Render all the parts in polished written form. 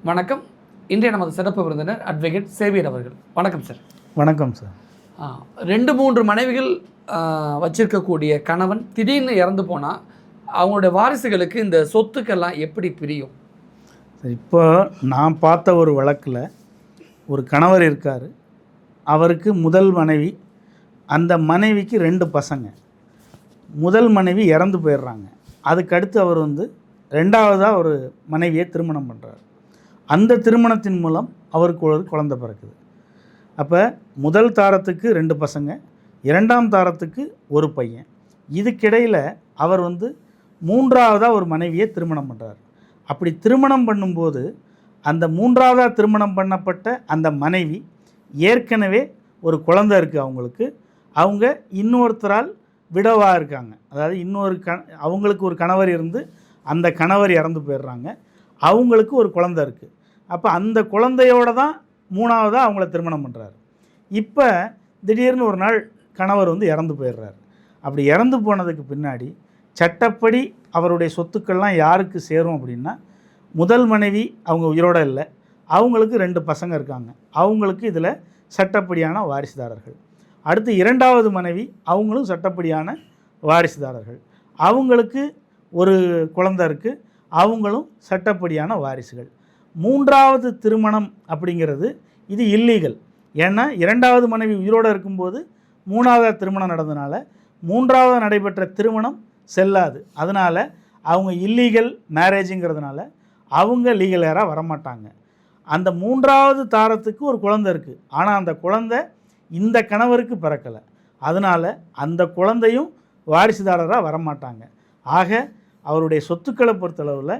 வணக்கம். இன்றைய நமது சிறப்பு விருந்தினர் அட்வொகேட் சேவியர் அவர்கள். வணக்கம் சார். வணக்கம் சார். 2-3 மனைவிகள் வச்சிருக்கக்கூடிய கணவன் திடீர்னு இறந்து போனால் அவங்களுடைய வாரிசுகளுக்கு இந்த சொத்துக்கெல்லாம் எப்படி பிரியும்? இப்போ நான் பார்த்த ஒரு வழக்கில் ஒரு கணவர் இருக்கார். அவருக்கு முதல் மனைவி, அந்த மனைவிக்கு 2 பசங்க. முதல் மனைவி இறந்து போயிடுறாங்க. அதுக்கடுத்து அவர் ரெண்டாவதாக ஒரு மனைவியை திருமணம் பண்ணுறார். அந்த திருமணத்தின் மூலம் அவருக்கு ஒரு குழந்தை பிறக்குது. அப்போ முதல் தாரத்துக்கு 2 பசங்க, இரண்டாம் தாரத்துக்கு ஒரு பையன். இதுக்கிடையில் அவர் மூன்றாவதாக ஒரு மனைவியை திருமணம் பண்ணுறார். அப்படி திருமணம் பண்ணும்போது அந்த மூன்றாவதாக திருமணம் பண்ணப்பட்ட அந்த மனைவி ஏற்கனவே ஒரு குழந்தை இருக்குது அவங்களுக்கு. அவங்க இன்னொருத்தரால் விடவாக இருக்காங்க. அதாவது அவங்களுக்கு ஒரு கணவர் இருந்து அந்த கணவர் இறந்து போயிடுறாங்க. அவங்களுக்கு ஒரு குழந்தை இருக்குது. அப்போ அந்த குழந்தையோடு தான் மூணாவதாக அவங்கள திருமணம் பண்ணுறாரு. இப்போ திடீர்னு ஒரு நாள் கணவர் இறந்து போயிடுறாரு. அப்படி இறந்து போனதுக்கு பின்னாடி சட்டப்படி அவருடைய சொத்துக்கள்லாம் யாருக்கு சேரும் அப்படின்னா, முதல் மனைவி அவங்க உயிரோடு இல்லை, அவங்களுக்கு 2 பசங்க இருக்காங்க, அவங்களுக்கு இதில் சட்டப்படியான வாரிசுதாரர்கள். அடுத்து இரண்டாவது மனைவி, அவங்களும் சட்டப்படியான வாரிசுதாரர்கள். அவங்களுக்கு ஒரு குழந்தை இருக்குது, அவங்களும் சட்டப்படியான வாரிசுகள். மூன்றாவது திருமணம் அப்படிங்கிறது இது இல்லீகல். ஏன்னா இரண்டாவது மனைவி உயிரோடு இருக்கும்போது மூணாவது திருமணம் நடந்ததுனால மூன்றாவது நடைபெற்ற திருமணம் செல்லாது. அதனால் அவங்க இல்லீகல் மேரேஜுங்கிறதுனால அவங்க லீகல் ஏராக வரமாட்டாங்க. அந்த மூன்றாவது தாரத்துக்கு ஒரு குழந்தை இருக்குது, ஆனால் அந்த குழந்தை இந்த கணவருக்கு பிறக்கலை. அதனால் அந்த குழந்தையும் வாரிசுதாரராக வரமாட்டாங்க. ஆக அவருடைய சொத்துக்களை பொறுத்தளவில்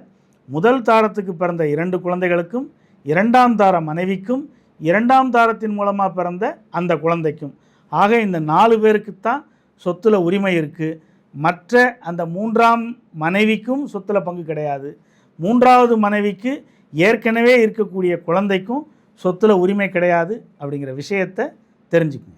முதல் தாரத்துக்கு பிறந்த 2 குழந்தைகளுக்கும், இரண்டாம் தார மனைவிக்கும், இரண்டாம் தாரத்தின் மூலமாக பிறந்த அந்த குழந்தைக்கும், ஆக இந்த 4 பேருக்குத்தான் சொத்தில் உரிமை இருக்குது. மற்ற அந்த மூன்றாம் மனைவிக்கும் சொத்தில் பங்கு கிடையாது. மூன்றாவது மனைவிக்கு ஏற்கனவே இருக்கக்கூடிய குழந்தைக்கும் சொத்தில் உரிமை கிடையாது. அப்படிங்கிற விஷயத்தை தெரிஞ்சுக்கணும்.